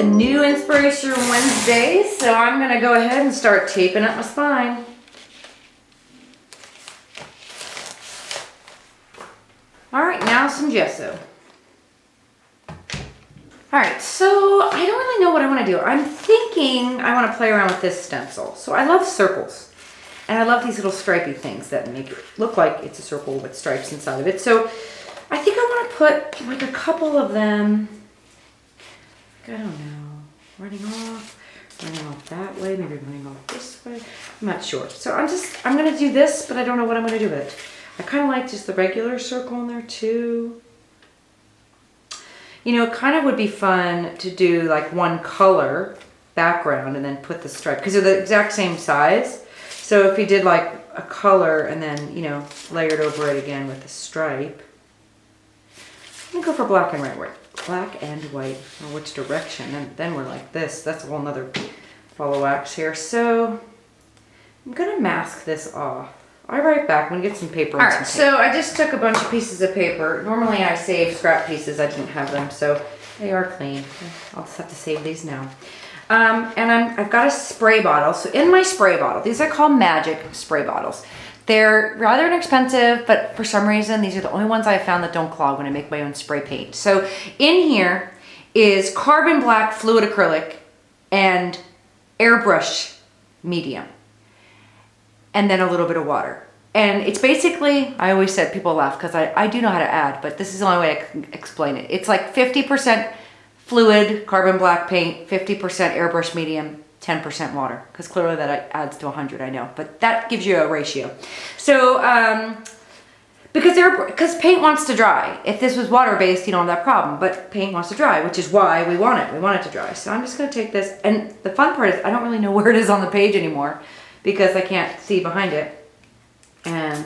new Inspiration Wednesday, so I'm gonna go ahead and start taping up my spine. All right, now some gesso. All right, so I don't really know what I want to do. I'm thinking I want to play around with this stencil. So I love circles, and I love these little stripy things that make it look like it's a circle with stripes inside of it. So I think I want to put like a couple of them, I don't know, running off that way, maybe running off this way. I'm not sure. So I'm going to do this, but I don't know what I'm going to do with it. I kind of like just the regular circle in there too. You know, it kind of would be fun to do like one color background and then put the stripe, because they're the exact same size. So if you did like a color and then, you know, layered over it again with a stripe. I'm gonna go for black and white. Black and white, or which direction? And then we're like this. That's a whole nother follow wax here. So I'm gonna mask this off. I'll be right back. I'm gonna get some paper. All right, so I just took a bunch of pieces of paper. Normally I save scrap pieces. I didn't have them, so they are clean. I'll just have to save these now. And I've got a spray bottle. So in my spray bottle, these are called Magic spray bottles. They're rather inexpensive, but for some reason, these are the only ones I've found that don't clog when I make my own spray paint. So in here is carbon black fluid acrylic and airbrush medium, and then a little bit of water. And it's basically, I always said, people laugh because I do know how to add, but this is the only way I can explain it. It's like 50% fluid carbon black paint, 50% airbrush medium, 10% water, because clearly that adds to 100, I know, but that gives you a ratio. So, because paint wants to dry. If this was water-based, you don't have that problem, but paint wants to dry, which is why we want it to dry. So I'm just gonna take this, and the fun part is I don't really know where it is on the page anymore because I can't see behind it. And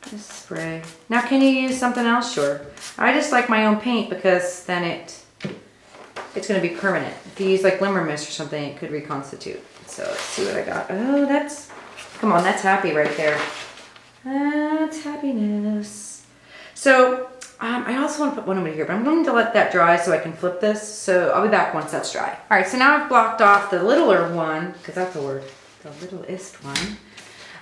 just spray. Now, can you use something else? Sure. I just like my own paint because then it's going to be permanent. If you use like Glimmer Mist or something, it could reconstitute. So let's see what I got. Oh, come on, that's happy right there. That's happiness. So I also want to put one over here, but I'm going to let that dry so I can flip this. So I'll be back once that's dry. All right, so now I've blocked off the littler one, because that's a word, the littlest one.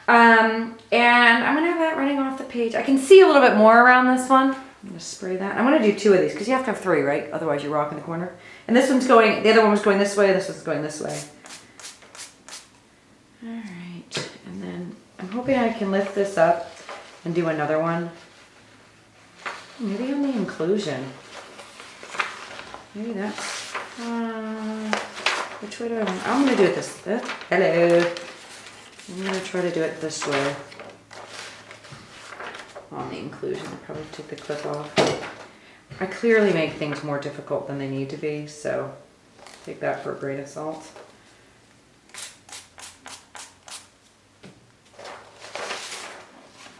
And I'm going to have that running off the page. I can see a little bit more around this one. I'm going to spray that. I'm going to do 2 of these because you have to have 3, right? Otherwise you're rocking the corner. And this one's going, the other one was going this way, and this one's going this way. All right. And then I'm hoping I can lift this up and do another one. Maybe on the inclusion. Maybe that's, which way do I want? I'm going to do it this, hello. I'm going to try to do it this way. On the inclusion, I'll probably take the clip off. I clearly make things more difficult than they need to be, so take that for a grain of salt.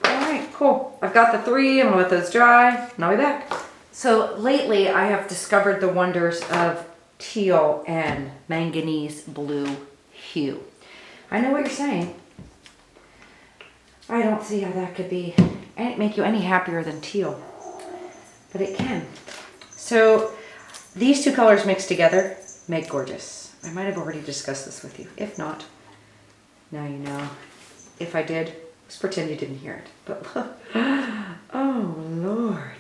All right, cool. I've got the 3, I'm gonna let those dry, and I'll be back. So lately I have discovered the wonders of teal and manganese blue hue. I know what you're saying. I don't see how that could be make you any happier than teal, but it can. So these 2 colors mixed together make gorgeous. I might have already discussed this with you. If not, now you know. If I did, just pretend you didn't hear it. But look, oh Lord,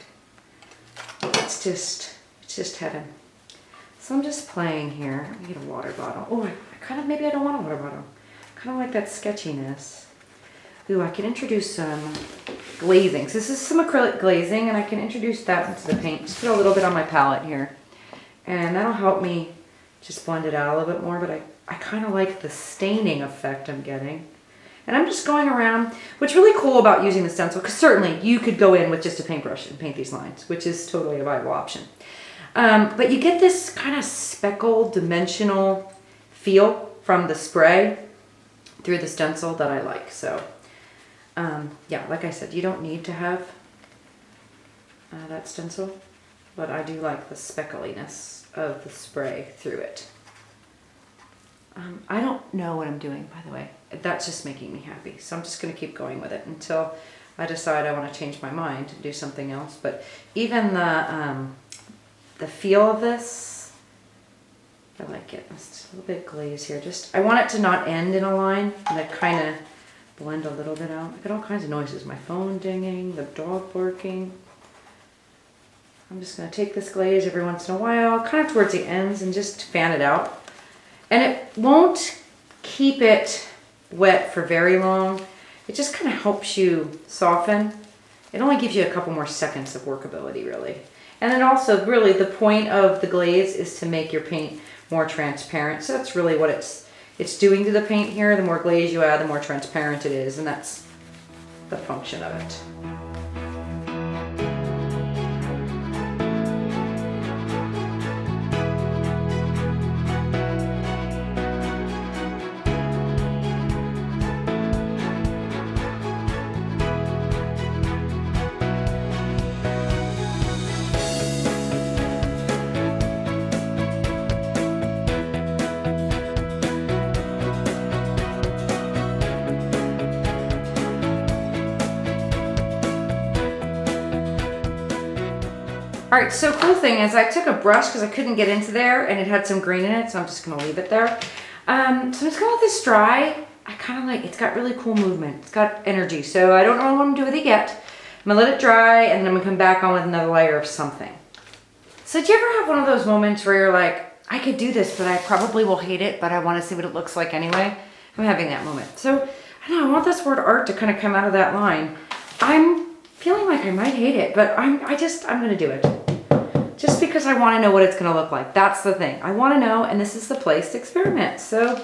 it's just heaven. So I'm just playing here. Let me get a water bottle. Oh, maybe I don't want a water bottle. Kind of like that sketchiness. Ooh, I can introduce some glazing. So this is some acrylic glazing, and I can introduce that into the paint. Just put a little bit on my palette here. And that'll help me just blend it out a little bit more, but I kind of like the staining effect I'm getting. And I'm just going around. What's really cool about using the stencil, because certainly you could go in with just a paintbrush and paint these lines, which is totally a viable option. But you get this kind of speckled, dimensional feel from the spray through the stencil that I like. So yeah, like I said, you don't need to have that stencil, but I do like the speckliness of the spray through it. I don't know what I'm doing, by the way. That's just making me happy. So I'm just going to keep going with it until I decide I want to change my mind and do something else. But even the feel of this I like it. It's a little bit glaze here. I want it to not end in a line and it kind of blend a little bit out. I get all kinds of noises. My phone dinging, the dog barking. I'm just going to take this glaze every once in a while, kind of towards the ends, and just fan it out. And it won't keep it wet for very long. It just kind of helps you soften. It only gives you a couple more seconds of workability, really. And then also, really, the point of the glaze is to make your paint more transparent. So that's really what it's doing to the paint here. The more glaze you add, the more transparent it is, and that's the function of it. All right, so cool thing is I took a brush because I couldn't get into there and it had some green in it, so I'm just gonna leave it there. So I'm just gonna let this dry. I kind of like, it's got really cool movement. It's got energy, so I don't know what I'm gonna do with it yet. I'm gonna let it dry and then I'm gonna come back on with another layer of something. So did you ever have one of those moments where you're like, I could do this, but I probably will hate it, but I wanna see what it looks like anyway? I'm having that moment. So I don't know, I want this word art to kind of come out of that line. I'm feeling like I might hate it, but I'm gonna do it. Just because I want to know what it's going to look like. That's the thing. I want to know, and this is the place to experiment. So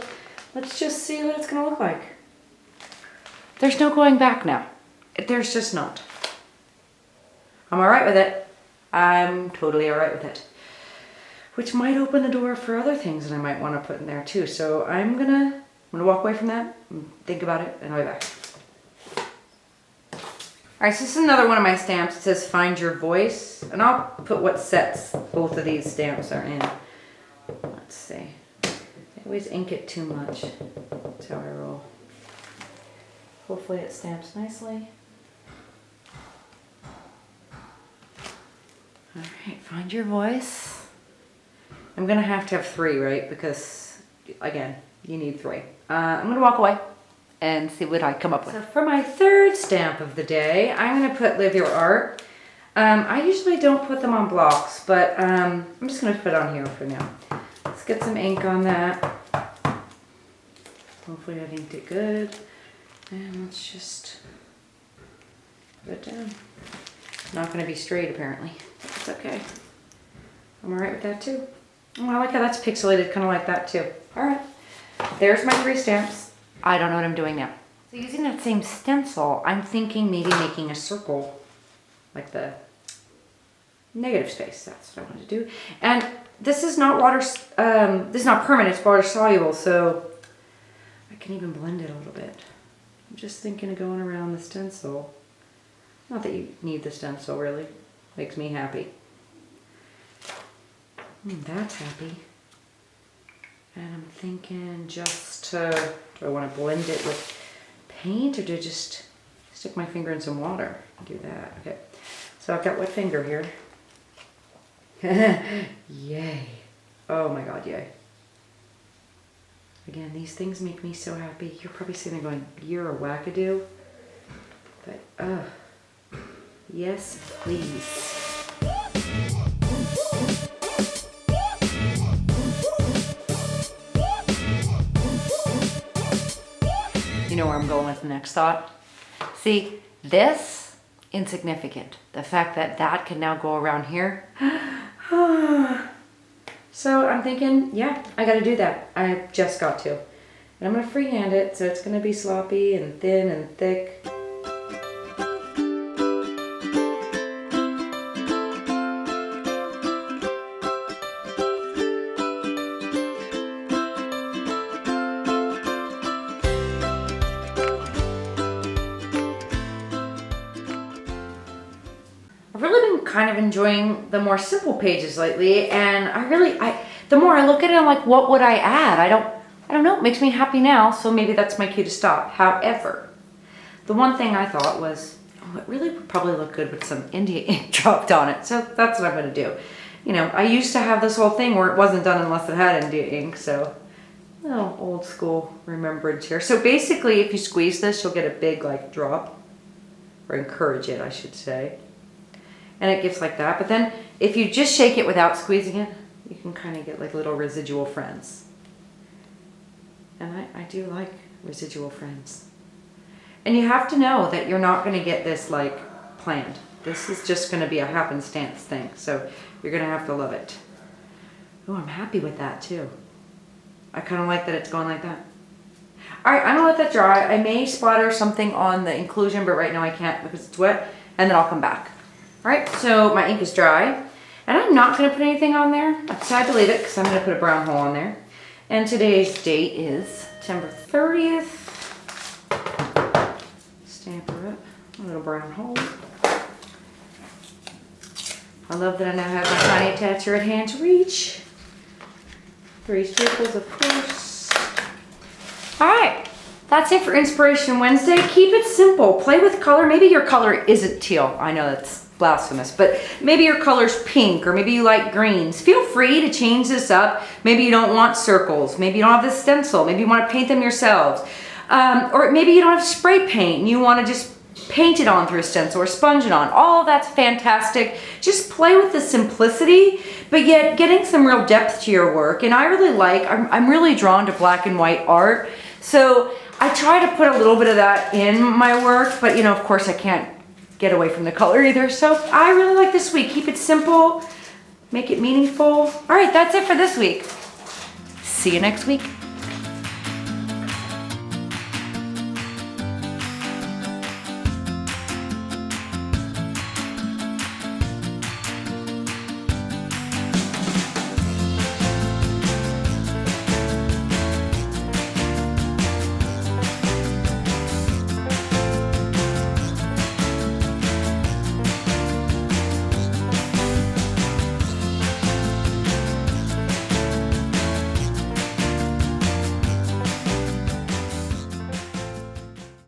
let's just see what it's going to look like. There's no going back now. There's just not. I'm all right with it. I'm totally all right with it. Which might open the door for other things that I might want to put in there too. So I'm gonna walk away from that, and think about it, and I'll be back. All right, so this is another one of my stamps. It says find your voice, and I'll put what sets both of these stamps are in. Let's see. I always ink it too much. That's how I roll. Hopefully it stamps nicely. All right, find your voice. I'm gonna have to have 3, right? Because, again, you need 3. I'm gonna walk away and see what I come up with. So for my 3rd stamp of the day, I'm gonna put Live Your Art. I usually don't put them on blocks, but I'm just gonna put it on here for now. Let's get some ink on that. Hopefully I've inked it good. And let's just put it down. Not gonna be straight apparently. It's okay. I'm all right with that too. Oh, I like how that's pixelated, kind of like that too. All right, there's my 3 stamps. I don't know what I'm doing now. So using that same stencil, I'm thinking maybe making a circle, like the negative space. That's what I want to do. And this is not water, this is not permanent, it's water soluble, so I can even blend it a little bit. I'm just thinking of going around the stencil. Not that you need the stencil really, makes me happy. That's happy. And I'm thinking just, do I want to blend it with paint or do I just stick my finger in some water and do that? Okay, so I've got wet finger here. Yay. Oh my God, yay. Again, these things make me so happy. You're probably sitting there going, you're a wackadoo. But, yes, please. You know where I'm going with the next thought? See, this, insignificant. The fact that that can now go around here. So I'm thinking, yeah, I gotta do that. I just got to. And I'm gonna freehand it, so it's gonna be sloppy and thin and thick. I've really been kind of enjoying the more simple pages lately, and the more I look at it, I'm like, what would I add? I don't know, it makes me happy now, so maybe that's my cue to stop. However, the one thing I thought was, oh, it really would probably look good with some India ink dropped on it, so that's what I'm gonna do. you know, I used to have this whole thing where it wasn't done unless it had India ink, so oh, old school remembrance here. So basically, if you squeeze this, you'll get a big like drop, or encourage it, I should say. And it gives like that. But then if you just shake it without squeezing it, you can kind of get like little residual friends. And I do like residual friends. And you have to know that you're not going to get this like planned. This is just going to be a happenstance thing. So you're going to have to love it. Oh, I'm happy with that too. I kind of like that it's going like that. All right, I'm going to let that dry. I may splatter something on the inclusion, but right now I can't because it's wet. And then I'll come back. All right, so my ink is dry. And I'm not going to put anything on there. I decided to leave it because I'm going to put a brown hole on there. And today's date is September 30th. Stamp her up, a little brown hole. I love that I now have my tiny attacher at hand to reach. 3 staples, of course. All right, that's it for Inspiration Wednesday. Keep it simple, play with color. Maybe your color isn't teal. I know that's blasphemous, but maybe your color's pink, or maybe you like greens. Feel free to change this up. Maybe you don't want circles. Maybe you don't have the stencil. Maybe you want to paint them yourselves. Or maybe you don't have spray paint and you want to just paint it on through a stencil or sponge it on. All that's fantastic. Just play with the simplicity, but yet getting some real depth to your work. And I really like, I'm really drawn to black and white art. So I try to put a little bit of that in my work, but you know, of course I can't get away from the color either. So I really like this week. Keep it simple, make it meaningful. All right, that's it for this week. See you next week.